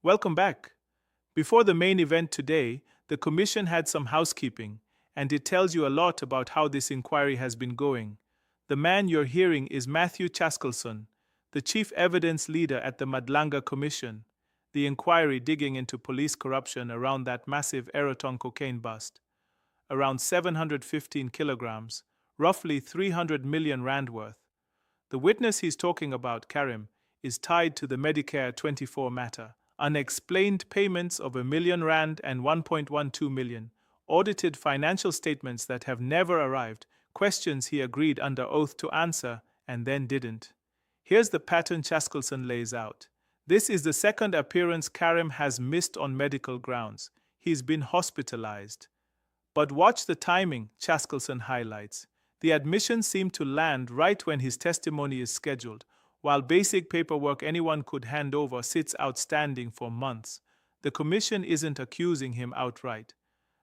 Welcome back. Before the main event today, the Commission had some housekeeping, and it tells you a lot about how this inquiry has been going. The man you're hearing is Matthew Chaskelson, the chief evidence leader at the Madlanga Commission, the inquiry digging into police corruption around that massive Aeroton cocaine bust. Around 715 kilograms, roughly 300 million rand worth. The witness he's talking about, Karim, is tied to the Medicare 24 matter. Unexplained payments of R1 million and 1.12 million, audited financial statements that have never arrived, questions he agreed under oath to answer and then didn't. Here's the pattern Chaskelson lays out. This is the second appearance Karim has missed on medical grounds. He's been hospitalized. But watch the timing, Chaskelson highlights. The admissions seem to land right when his testimony is scheduled, while basic paperwork anyone could hand over sits outstanding for months. The Commission isn't accusing him outright.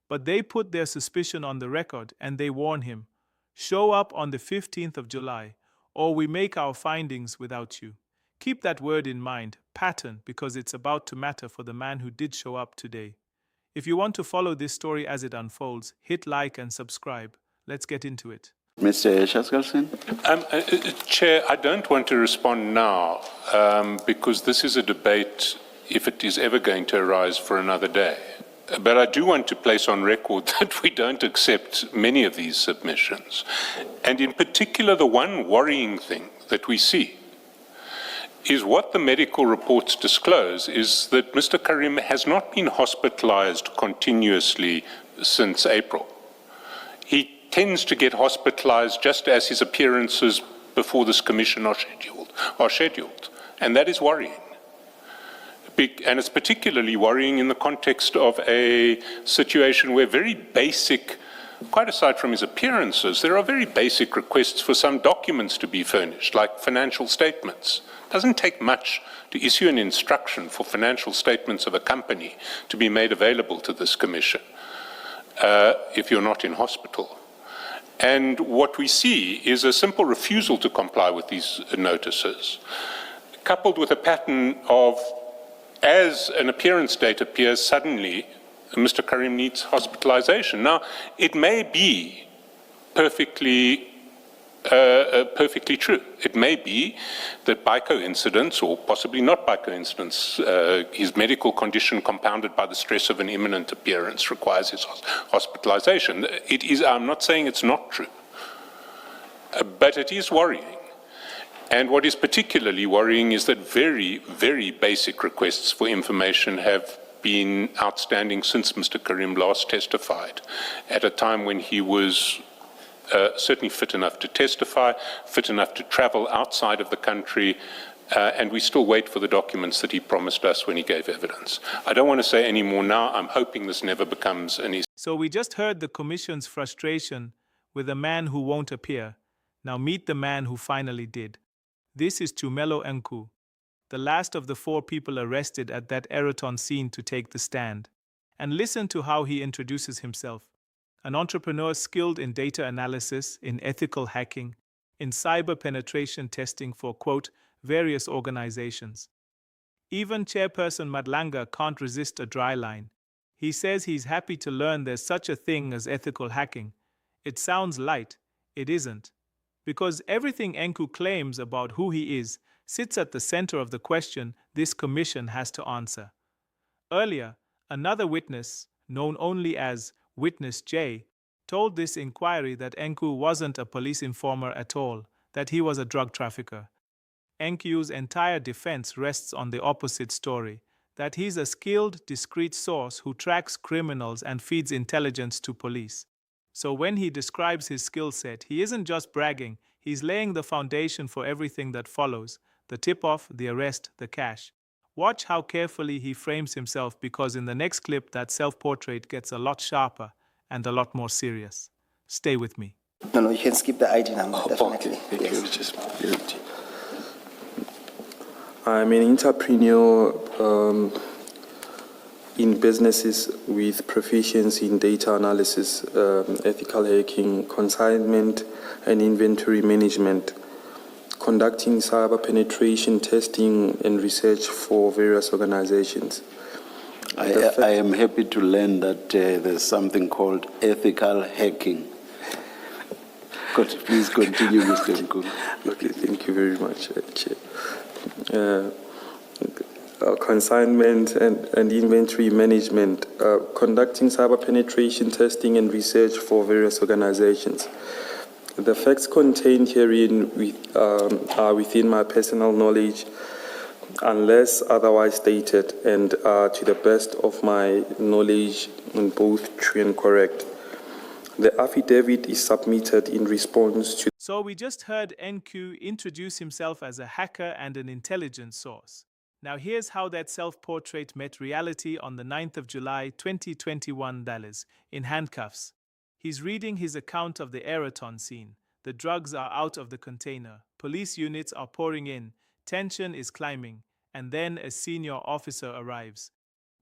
But they put their suspicion on the record and they warn him, show up on the 15th of July, or we make our findings without you. Keep that word in mind, pattern, because it's about to matter for the man who did show up today. If you want to follow this story as it unfolds, hit like and subscribe. Let's get into it. Mr. Chaskelson? Chair, I don't want to respond now because this is a debate, if it is ever going to arise, for another day. But I do want to place on record that we don't accept many of these submissions. And in particular, the one worrying thing that we see is what the medical reports disclose is that Mr. Karim has not been hospitalized continuously since April. He tends to get hospitalized just as his appearances before this commission are scheduled. And that is worrying. And it's particularly worrying in the context of a situation where very basic, quite aside from his appearances, there are very basic requests for some documents to be furnished, like financial statements. It doesn't take much to issue an instruction for financial statements of a company to be made available to this commission if you're not in hospital. And what we see is a simple refusal to comply with these notices, coupled with a pattern of, as an appearance date appears, suddenly Mr. Karim needs hospitalization. Now, it may be perfectly true. It may be that by coincidence, or possibly not by coincidence, his medical condition compounded by the stress of an imminent appearance requires his hospitalization. I'm not saying it's not true, but it is worrying. And what is particularly worrying is that very, very basic requests for information have been outstanding since Mr. Karim last testified, at a time when he was certainly fit enough to testify, fit enough to travel outside of the country, and we still wait for the documents that he promised us when he gave evidence. I don't want to say any more now. I'm hoping this never becomes an issue. So we just heard the Commission's frustration with a man who won't appear. Now meet the man who finally did. This is Tumelo Nku, the last of the 4 people arrested at that Aeroton scene to take the stand. And listen to how he introduces himself. An entrepreneur skilled in data analysis, in ethical hacking, in cyber penetration testing for, quote, various organizations. Even Chairperson Madlanga can't resist a dry line. He says he's happy to learn there's such a thing as ethical hacking. It sounds light. It isn't. Because everything Nku claims about who he is sits at the center of the question this commission has to answer. Earlier, another witness, known only as Witness J, told this inquiry that Nku wasn't a police informer at all, that he was a drug trafficker. Nku's entire defense rests on the opposite story, that he's a skilled, discreet source who tracks criminals and feeds intelligence to police. So when he describes his skill set, he isn't just bragging, he's laying the foundation for everything that follows, the tip-off, the arrest, the cash. Watch how carefully he frames himself, because in the next clip that self-portrait gets a lot sharper and a lot more serious. Stay with me. No, you can skip the ID number, definitely. Yes. I'm an entrepreneur in businesses with proficiency in data analysis, ethical hacking, consignment, and inventory management. conducting cyber penetration testing and research for various organizations. I am happy to learn that there's something called ethical hacking. Please continue, Mr. Nku. Okay, thank you very much, Chair. Consignment and inventory management, conducting cyber penetration testing and research for various organizations. The facts contained herein are within my personal knowledge, unless otherwise stated, and are to the best of my knowledge and both true and correct. The affidavit is submitted in response to. So we just heard Nku introduce himself as a hacker and an intelligence source. Now here's how that self-portrait met reality on the 9th of July 2021, in handcuffs. He's reading his account of the Aeroton scene. The drugs are out of the container. Police units are pouring in. Tension is climbing. And then a senior officer arrives.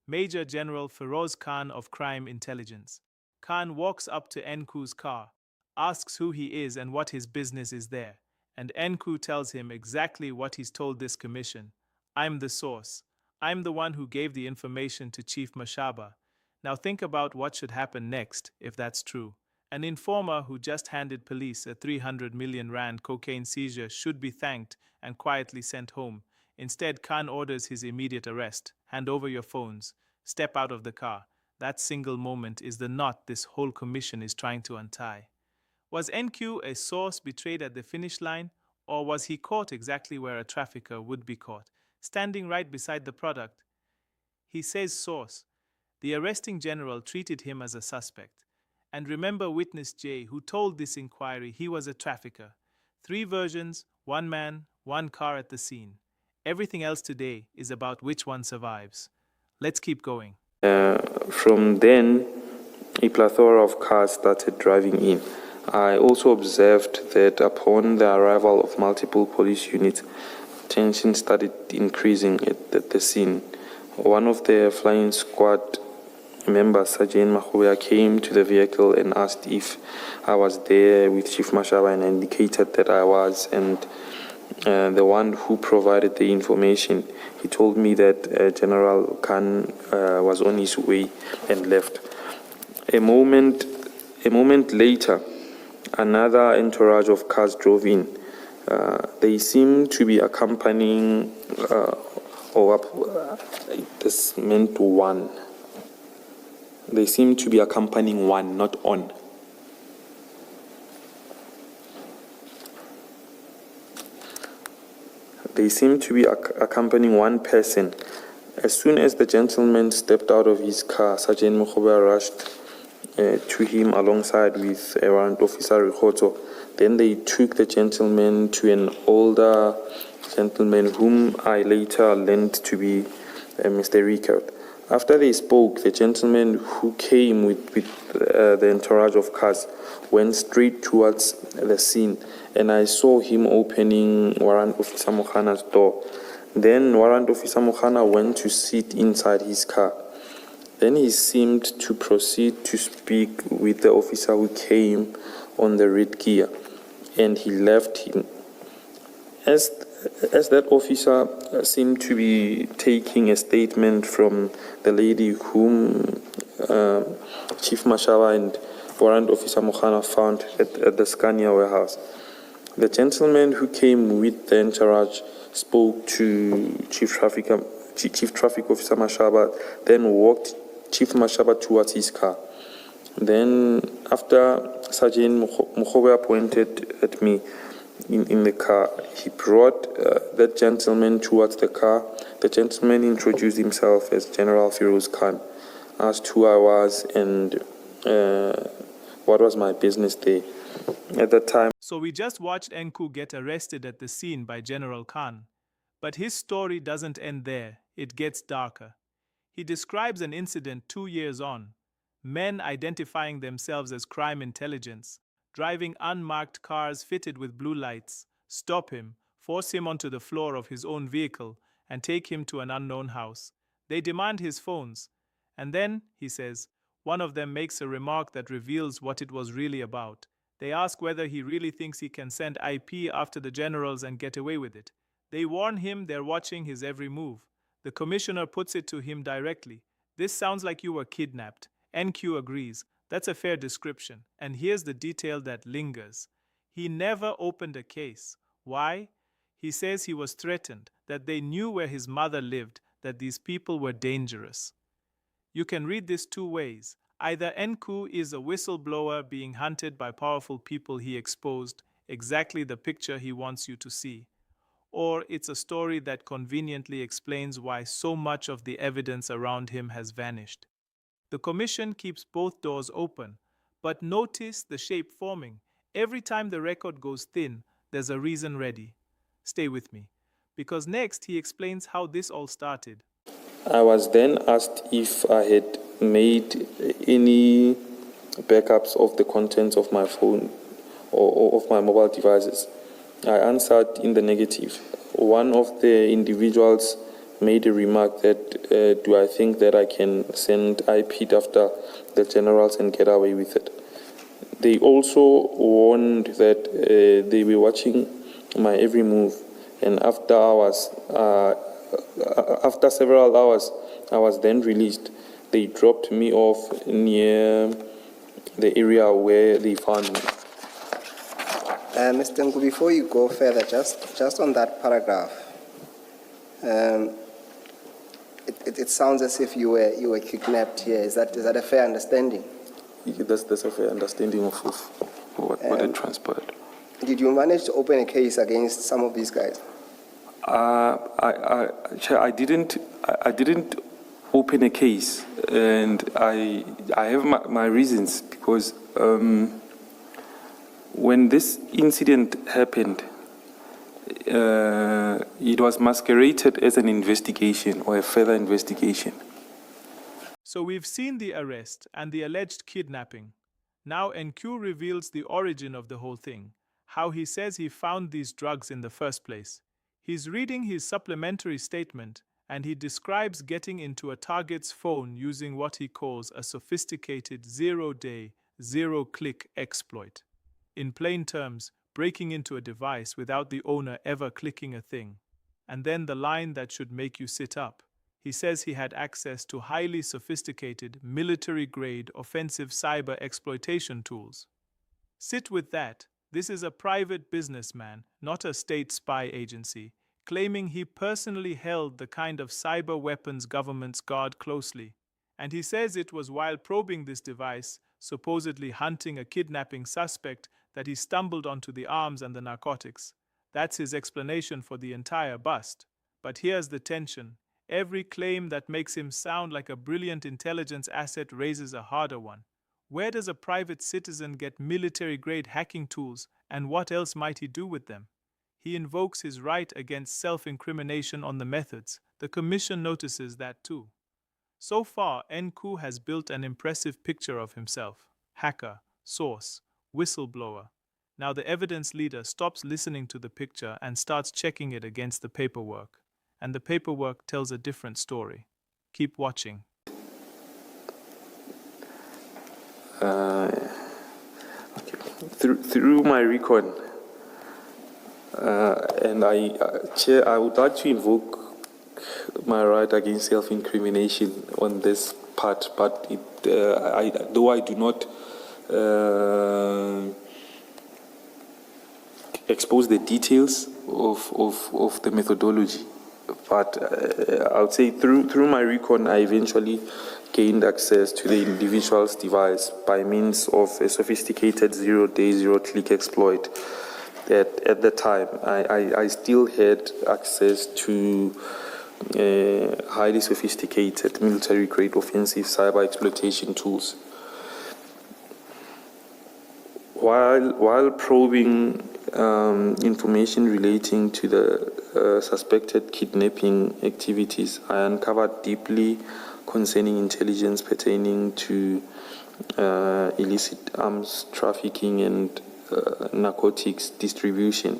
Major General Feroz Khan of Crime Intelligence. Khan walks up to Nku's car, asks who he is and what his business is there. And Nku tells him exactly what he's told this commission. I'm the source. I'm the one who gave the information to Chief Mashaba. Now think about what should happen next, if that's true. An informer who just handed police a 300 million rand cocaine seizure should be thanked and quietly sent home. Instead, Khan orders his immediate arrest. Hand over your phones. Step out of the car. That single moment is the knot this whole commission is trying to untie. Was Nku a source betrayed at the finish line, or was he caught exactly where a trafficker would be caught, standing right beside the product? He says source. The arresting general treated him as a suspect. And remember witness J, who told this inquiry he was a trafficker. 3 versions, 1 man, 1 car at the scene. Everything else today is about which one survives. Let's keep going. From then, a plethora of cars started driving in. I also observed that upon the arrival of multiple police units, tension started increasing at the scene. One of the flying squad members, Sergeant Mahuya, came to the vehicle and asked if I was there with Chief Mashaba, and I indicated that I was, and the one who provided the information, he told me that General Khan was on his way and left. A moment later, another entourage of cars drove in. They seemed to be accompanying, this meant one. They seemed to be accompanying one, not on. They seemed to be accompanying one person. As soon as the gentleman stepped out of his car, Sergeant Mokhoba rushed to him alongside with Warrant Officer Rihoto. Then they took the gentleman to an older gentleman whom I later learned to be Mr. Rickard. After they spoke, the gentleman who came with the entourage of cars went straight towards the scene, and I saw him opening Warrant Officer Mokhana's door. Then Warrant Officer Mokhana went to sit inside his car. Then he seemed to proceed to speak with the officer who came on the red gear, and he left him. As that officer seemed to be taking a statement from the lady whom Chief Mashaba and Warrant Officer Mokhana found at the Scania warehouse, the gentleman who came with the entourage spoke to Chief Traffic Officer Mashaba, then walked Chief Mashaba towards his car. Then, after Sergeant Mokhoba pointed at me in the car, he brought that gentleman towards the car. The gentleman introduced himself as General Feroz Khan, asked who I was and what was my business there. At that time, So we just watched Nku get arrested at the scene by General Khan. But his story doesn't end there, it gets darker. He describes an incident 2 years on. Men identifying themselves as crime intelligence, driving unmarked cars fitted with blue lights, stop him, force him onto the floor of his own vehicle, and take him to an unknown house. They demand his phones. And then, he says, one of them makes a remark that reveals what it was really about. They ask whether he really thinks he can send IP after the generals and get away with it. They warn him they're watching his every move. The commissioner puts it to him directly. This sounds like you were kidnapped. NQ agrees. That's a fair description. And here's the detail that lingers. He never opened a case. Why? He says he was threatened, that they knew where his mother lived, that these people were dangerous. You can read this two ways. Either Nku is a whistleblower being hunted by powerful people he exposed, exactly the picture he wants you to see. Or it's a story that conveniently explains why so much of the evidence around him has vanished. The commission keeps both doors open, but notice the shape forming. Every time the record goes thin, there's a reason ready. Stay with me, because next he explains how this all started. I was then asked if I had made any backups of the contents of my phone or of my mobile devices. I answered in the negative. One of the individuals made a remark that, do I think that I can send IP after the generals and get away with it? They also warned that they were watching my every move, and after several hours, I was then released. They dropped me off near the area where they found me. Mr. Nku, before you go further, just on that paragraph, it sounds as if you were kidnapped here. Is that a fair understanding? That's a fair understanding of what had transpired. Did you manage to open a case against some of these guys? I didn't open a case, and I have my reasons, because when this incident happened, it was masqueraded as an investigation or a further investigation. So we've seen the arrest and the alleged kidnapping. Now NQ reveals the origin of the whole thing, how he says he found these drugs in the first place. He's reading his supplementary statement, and he describes getting into a target's phone using what he calls a sophisticated zero-day, zero-click exploit. In plain terms, breaking into a device without the owner ever clicking a thing. And then the line that should make you sit up. He says he had access to highly sophisticated, military-grade, offensive cyber exploitation tools. Sit with that. This is a private businessman, not a state spy agency, claiming he personally held the kind of cyber weapons governments guard closely. And he says it was while probing this device, supposedly hunting a kidnapping suspect, that he stumbled onto the arms and the narcotics. That's his explanation for the entire bust. But here's the tension. Every claim that makes him sound like a brilliant intelligence asset raises a harder one. Where does a private citizen get military-grade hacking tools, and what else might he do with them? He invokes his right against self-incrimination on the methods. The commission notices that too. So far, Nku has built an impressive picture of himself. Hacker, source, whistleblower. Now the evidence leader stops listening to the picture and starts checking it against the paperwork. And the paperwork tells a different story. Keep watching. Through my recon, and Chair, I would like to invoke my right against self-incrimination on this part, but though I do not expose the details of the methodology, but I would say through my recon, I eventually gained access to the individual's device by means of a sophisticated zero-day, zero-click exploit. That at the time, I still had access to highly sophisticated military-grade offensive cyber exploitation tools. While probing information relating to the suspected kidnapping activities, I uncovered deeply concerning intelligence pertaining to illicit arms trafficking and narcotics distribution.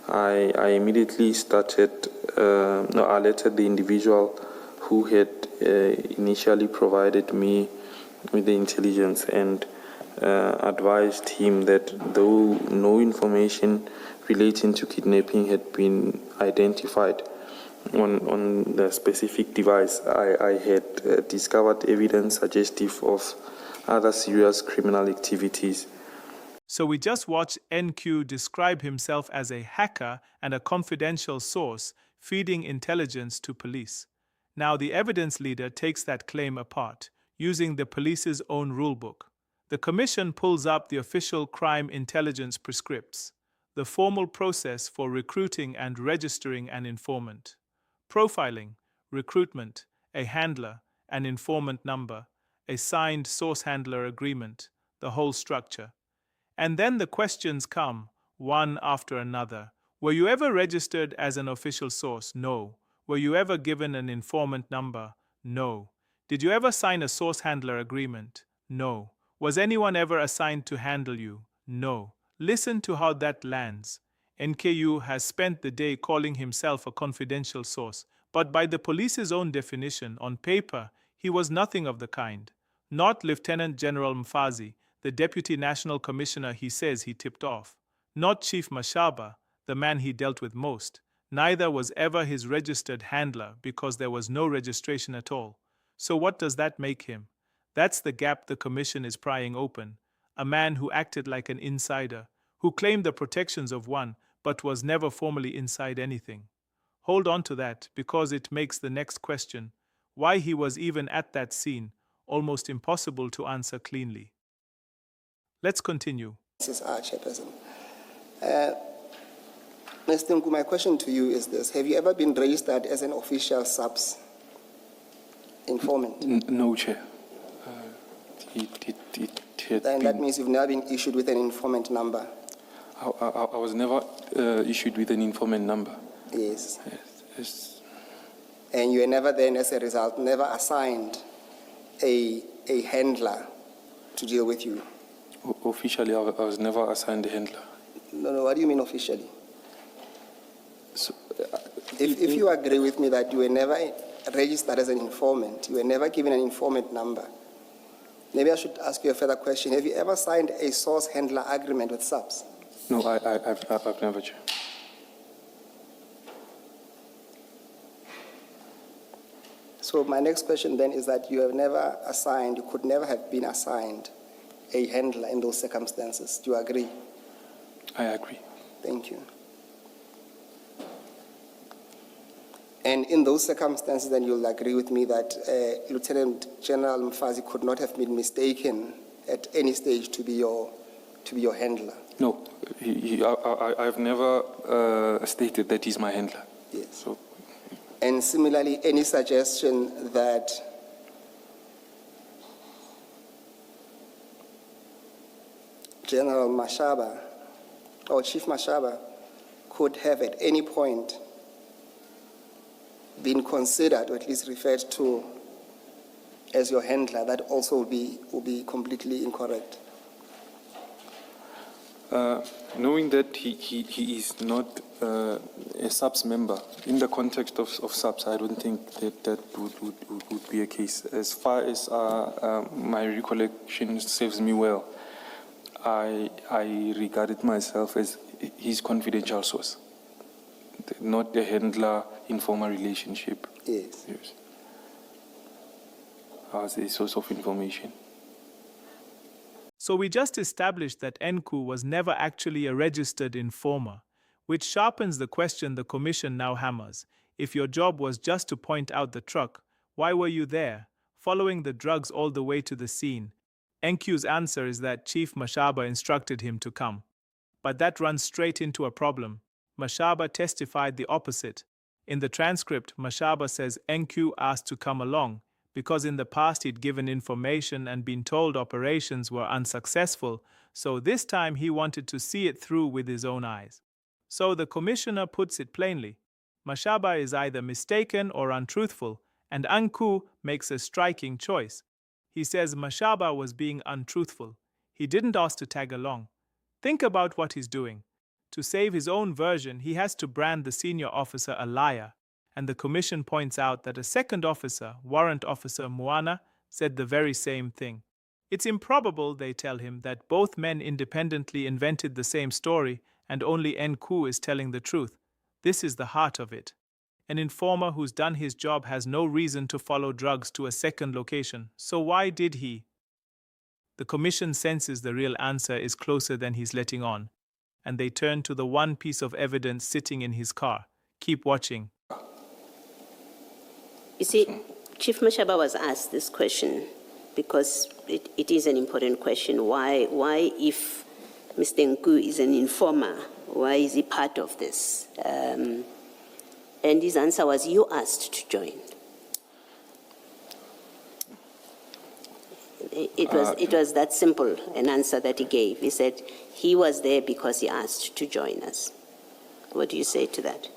I immediately alerted the individual who had initially provided me with the intelligence, and advised him that though no information relating to kidnapping had been identified on the specific device, I had discovered evidence suggestive of other serious criminal activities. So we just watched NQ describe himself as a hacker and a confidential source feeding intelligence to police. Now the evidence leader takes that claim apart, using the police's own rulebook. The commission pulls up the official crime intelligence prescripts, the formal process for recruiting and registering an informant. Profiling, recruitment, a handler, an informant number, a signed source handler agreement, the whole structure. And then the questions come, one after another. Were you ever registered as an official source? No. Were you ever given an informant number? No. Did you ever sign a source handler agreement? No. Was anyone ever assigned to handle you? No. Listen to how that lands. NKU has spent the day calling himself a confidential source, but by the police's own definition, on paper, he was nothing of the kind. Not Lieutenant General Mfazi, the Deputy National Commissioner he says he tipped off. Not Chief Mashaba, the man he dealt with most. Neither was ever his registered handler because there was no registration at all. So what does that make him? That's the gap the commission is prying open. A man who acted like an insider, who claimed the protections of one, but was never formally inside anything. Hold on to that, because it makes the next question, why he was even at that scene, almost impossible to answer cleanly. Let's continue. This is our chairperson. Mr. Nku, my question to you is this. Have you ever been registered as an official SAPS informant? No, Chair. And that means you've never been issued with an informant number? I was never issued with an informant number. Yes. Yes. And you were never then, as a result, never assigned a handler to deal with you? Officially, I was never assigned a handler. No, what do you mean officially? So, if you agree with me that you were never registered as an informant, you were never given an informant number, maybe I should ask you a further question. Have you ever signed a source handler agreement with SAPS? No, I've never, Chair. So my next question then is that you have never assigned, you could never have been assigned a handler in those circumstances. Do you agree? I agree. Thank you. And in those circumstances, then you'll agree with me that Lieutenant General Mfazi could not have been mistaken at any stage to be your handler? No, I've never stated that he's my handler. Yes. So, and similarly, any suggestion that General Mashaba or Chief Mashaba could have at any point been considered or at least referred to as your handler, that also will be completely incorrect? knowing that he is not a SAPS member, in the context of SAPS, I don't think that would be a case. As far as my recollection serves me well, I regarded myself as his confidential source, not a handler informal relationship. Yes. Yes. As a source of information. So we just established that Nku was never actually a registered informer, which sharpens the question the Commission now hammers. If your job was just to point out the truck, why were you there, following the drugs all the way to the scene? Nku's answer is that Chief Mashaba instructed him to come. But that runs straight into a problem. Mashaba testified the opposite. In the transcript, Mashaba says Nku asked to come along, because in the past he'd given information and been told operations were unsuccessful, so this time he wanted to see it through with his own eyes. So the Commissioner puts it plainly. Mashaba is either mistaken or untruthful, and Nku makes a striking choice. He says Mashaba was being untruthful. He didn't ask to tag along. Think about what he's doing. To save his own version, he has to brand the senior officer a liar. And the Commission points out that a second officer, Warrant Officer Muana, said the very same thing. It's improbable, they tell him, that both men independently invented the same story and only Nku is telling the truth. This is the heart of it. An informer who's done his job has no reason to follow drugs to a second location, so why did he? The commission senses the real answer is closer than he's letting on, and they turn to the one piece of evidence sitting in his car. Keep watching. You see, Chief Mashaba was asked this question because it is an important question. Why, if Mr. Nku is an informer, why is he part of this? And his answer was, you asked to join. It was that simple an answer that he gave. He said he was there because he asked to join us. What do you say to that?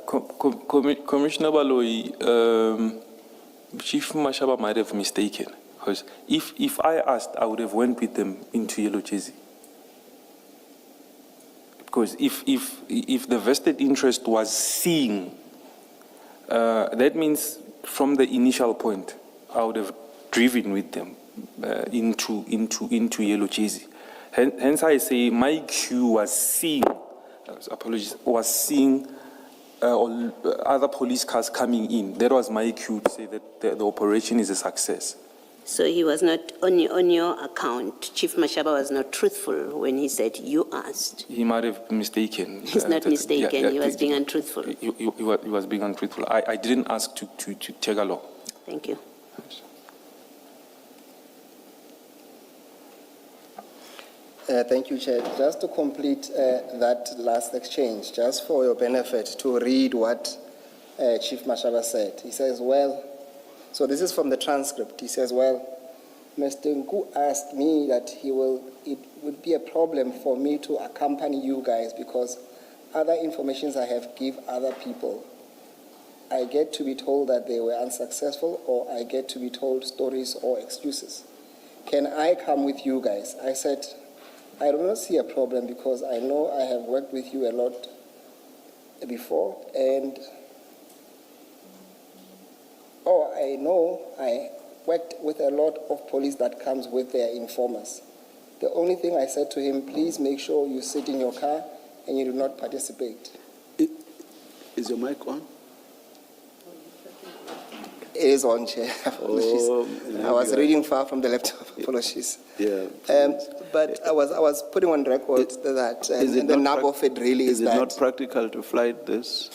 Commissioner Baloyi, Chief Mashaba might have mistaken, because if I asked, I would have went with them into Yellow Jersey. Because if the vested interest was seeing, that means from the initial point, I would have driven with them into Yellow Jersey. Hence I say my queue was seeing, was seeing other police cars coming in. That was my cue to say that the operation is a success. So he was not, on your account, Chief Mashaba was not truthful when he said you asked. He might have mistaken. He's not mistaken, he was being untruthful. He was being untruthful. I didn't ask to take along. Thank you. Thank you, Chair. Just to complete that last exchange, just for your benefit, to read what Chief Mashaba said. He says, well, so this is from the transcript. He says, well, Mr. Nku asked me that it would be a problem for me to accompany you guys because other informations I have give other people. I get to be told that they were unsuccessful, or I get to be told stories or excuses. Can I come with you guys? I said, I do not see a problem because I know I have worked with you a lot before, and I know I worked with a lot of police that comes with their informers. The only thing I said to him, please make sure you sit in your car and you do not participate. Is your mic on? It is on, Chair. Apologies. I was reading far from the laptop. Apologies. Yeah. But I was putting on record that the nub of it really is that... Is it not practical to flight this?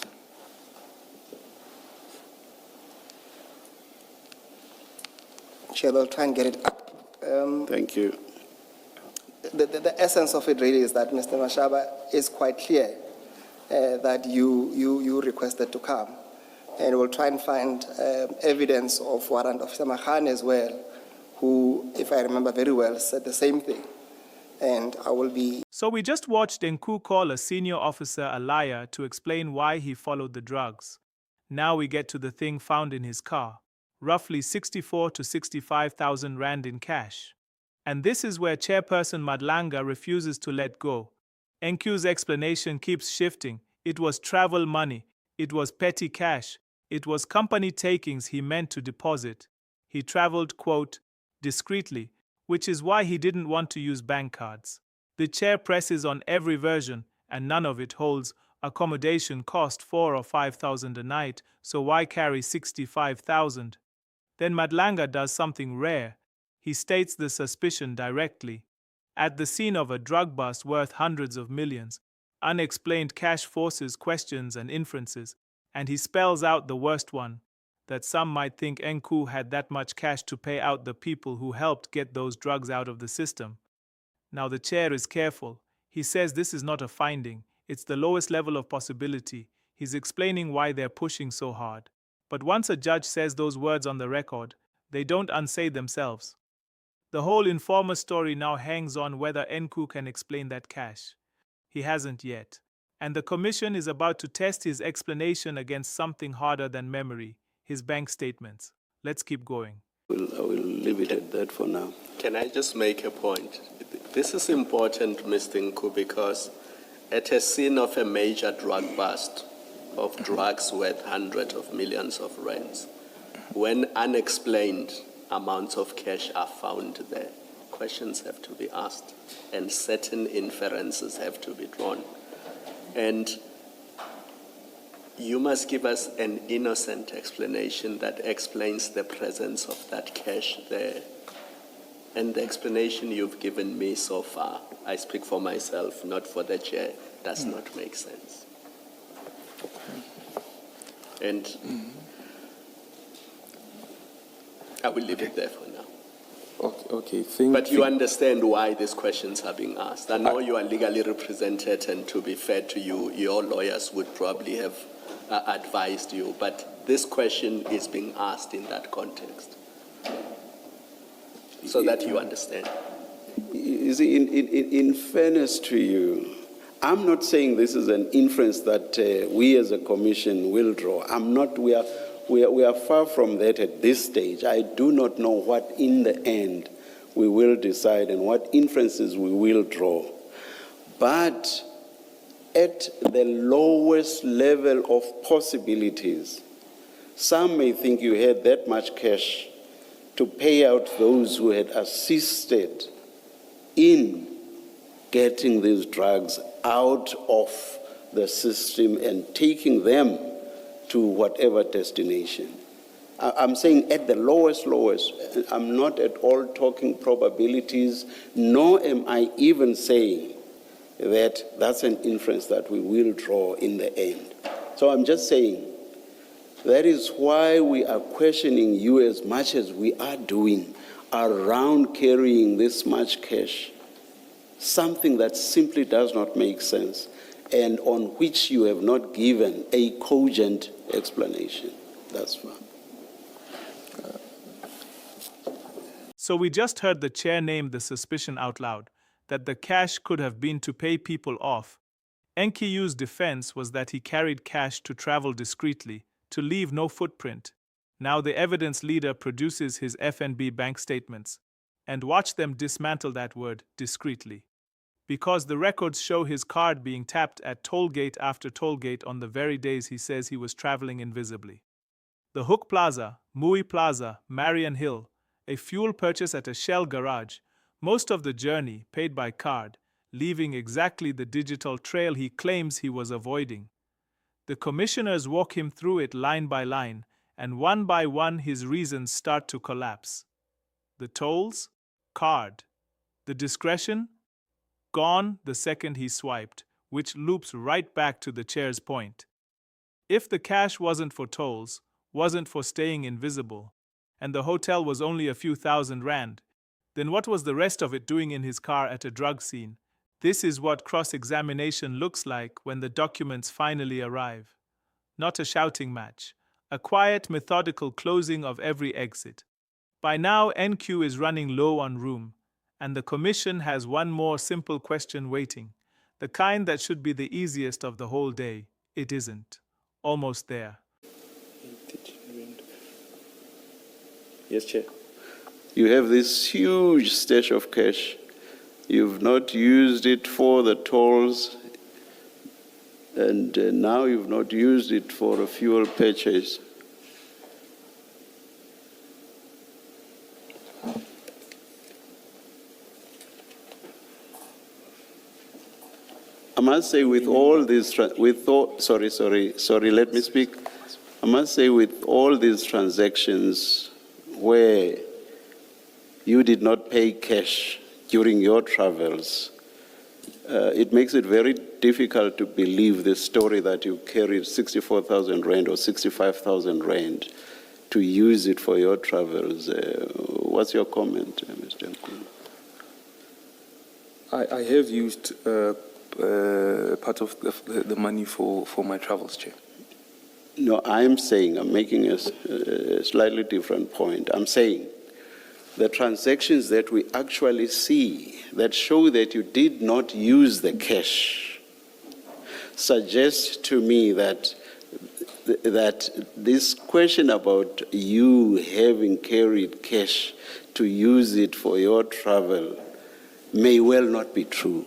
Chair, they'll try and get it up. Thank you. The essence of it really is that Mr. Mashaba is quite clear that you requested to come. And we'll try and find evidence of Warrant Officer Mahan as well, who, if I remember very well, said the same thing. And I will be... So we just watched Nku call a senior officer a liar to explain why he followed the drugs. Now we get to the thing found in his car, roughly 64 to 65,000 rand in cash. And this is where Chairperson Madlanga refuses to let go. Nku's explanation keeps shifting. It was travel money. It was petty cash. It was company takings he meant to deposit. He traveled, quote, discreetly, which is why he didn't want to use bank cards. The chair presses on every version, and none of it holds. Accommodation cost 4,000 or 5,000 a night, so why carry 65,000? Then Madlanga does something rare. He states the suspicion directly. At the scene of a drug bust worth hundreds of millions, unexplained cash forces questions and inferences, and he spells out the worst one, that some might think Nku had that much cash to pay out the people who helped get those drugs out of the system. Now the chair is careful. He says this is not a finding, it's the lowest level of possibility. He's explaining why they're pushing so hard. But once a judge says those words on the record, they don't unsay themselves. The whole informer story now hangs on whether Nku can explain that cash. He hasn't yet. And the commission is about to test his explanation against something harder than memory, his bank statements. Let's keep going. I will leave it at that for now. Can I just make a point? This is important, Mr. Nku, because at a scene of a major drug bust of drugs worth hundreds of millions of rands, when unexplained amounts of cash are found there. Questions have to be asked, and certain inferences have to be drawn. And you must give us an innocent explanation that explains the presence of that cash there. And the explanation you've given me so far, I speak for myself, not for the chair, does not make sense. And I will leave it there for now. Okay, But you understand why these questions are being asked. I know you are legally represented, and to be fair to you, your lawyers would probably have advised you, but this question is being asked in that context, so that you understand. You see, in fairness to you, I'm not saying this is an inference that we as a commission will draw. We are far from that at this stage. I do not know what in the end we will decide and what inferences we will draw. But at the lowest level of possibilities, some may think you had that much cash to pay out those who had assisted in getting these drugs out of the system and taking them to whatever destination. I'm saying at the lowest. I'm not at all talking probabilities, nor am I even saying that that's an inference that we will draw in the end. So I'm just saying that is why we are questioning you as much as we are doing around carrying this much cash, something that simply does not make sense and on which you have not given a cogent explanation. That's fine. So we just heard the chair name the suspicion out loud, that the cash could have been to pay people off. Nku's defense was that he carried cash to travel discreetly, to leave no footprint. Now the evidence leader produces his FNB bank statements, and watch them dismantle that word, discreetly. Because the records show his card being tapped at toll gate after toll gate on the very days he says he was traveling invisibly. The Hook Plaza, Mui Plaza, Marion Hill, a fuel purchase at a Shell garage, most of the journey paid by card, leaving exactly the digital trail he claims he was avoiding. The commissioners walk him through it line by line, and one by one his reasons start to collapse. The tolls? Card. The discretion? Gone the second he swiped, which loops right back to the chair's point. If the cash wasn't for tolls, wasn't for staying invisible, and the hotel was only a few $1,000, then what was the rest of it doing in his car at a drug scene? This is what cross-examination looks like when the documents finally arrive. Not a shouting match, a quiet, methodical closing of every exit. By now, NQ is running low on room, and the commission has one more simple question waiting, the kind that should be the easiest of the whole day. It isn't. Almost there. Yes, Chair. You have this huge stash of cash. You've not used it for the tolls, and now you've not used it for a fuel purchase. I must say with all these, let me speak. I must say with all these transactions where you did not pay cash during your travels, it makes it very difficult to believe the story that you carried 64,000 rand or 65,000 rand to use it for your travels. What's your comment, Mr. Nku? I have used part of the money for my travels, Chair. No, I'm making a slightly different point. I'm saying the transactions that we actually see that show that you did not use the cash suggest to me that this question about you having carried cash to use it for your travel may well not be true.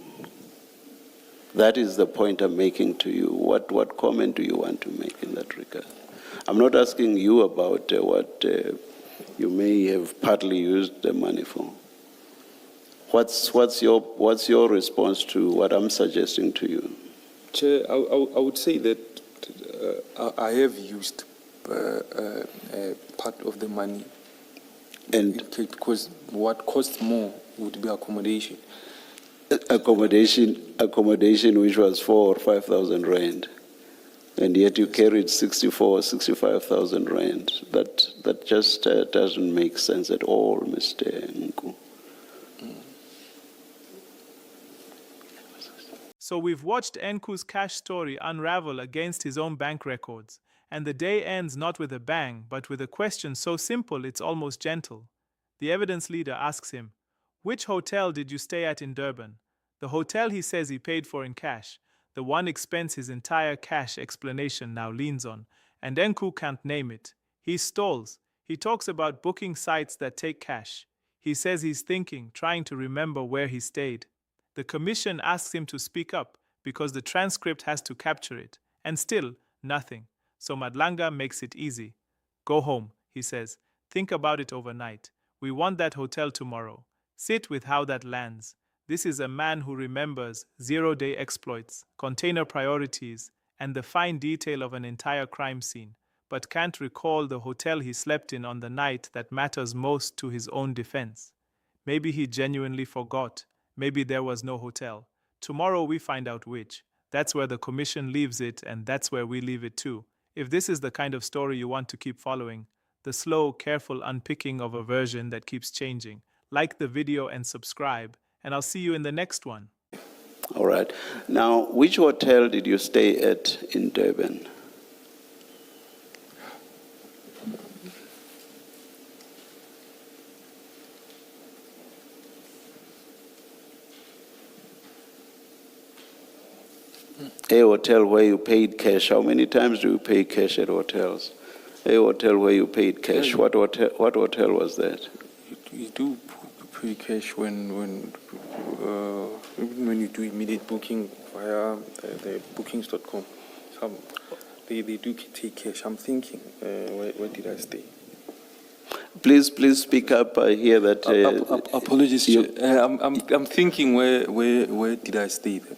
That is the point I'm making to you. What comment do you want to make in that regard? I'm not asking you about what you may have partly used the money for. What's your response to what I'm suggesting to you? Chair, I would say that I have used part of the money, And because what costs more would be accommodation. accommodation which was 4,000 or 5,000 rand, and yet you carried 65,000 rand. That just doesn't make sense at all, Mr. Nku. So we've watched Nku's cash story unravel against his own bank records, and the day ends not with a bang, but with a question so simple it's almost gentle. The evidence leader asks him, "Which hotel did you stay at in Durban?" The hotel he says he paid for in cash, the one expense his entire cash explanation now leans on, and Nku can't name it. He stalls. He talks about booking sites that take cash. He says he's thinking, trying to remember where he stayed. The commission asks him to speak up because the transcript has to capture it, and still, nothing. So Madlanga makes it easy. "Go home," he says. "Think about it overnight. We want that hotel tomorrow. Sit with how that lands." This is a man who remembers zero-day exploits, container priorities, and the fine detail of an entire crime scene, but can't recall the hotel he slept in on the night that matters most to his own defense. Maybe he genuinely forgot. Maybe there was no hotel. Tomorrow we find out which. That's where the commission leaves it, and that's where we leave it too. If this is the kind of story you want to keep following, the slow, careful unpicking of a version that keeps changing, like the video and subscribe, and I'll see you in the next one. All right. Now, which hotel did you stay at in Durban? A hotel where you paid cash. How many times do you pay cash at hotels? A hotel where you paid cash. What hotel was that? You do pay cash when you do immediate booking via the bookings.com. They do take cash. I'm thinking, where did I stay? Please speak up. I hear that. Apologies, Chair. I'm thinking, where did I stay then?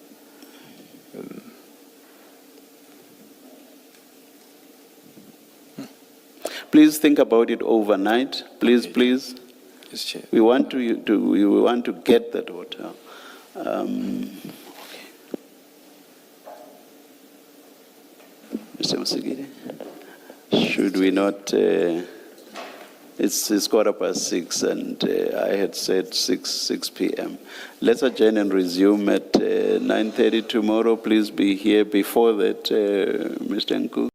Please think about it overnight. Please. Yes, Chair. We want to get that hotel. Okay. Mr. Musigiri, should we not? It's 6:15, and I had said 6 p.m. Let's adjourn and resume at 9:30 tomorrow. Please be here before that, Mr. Nku.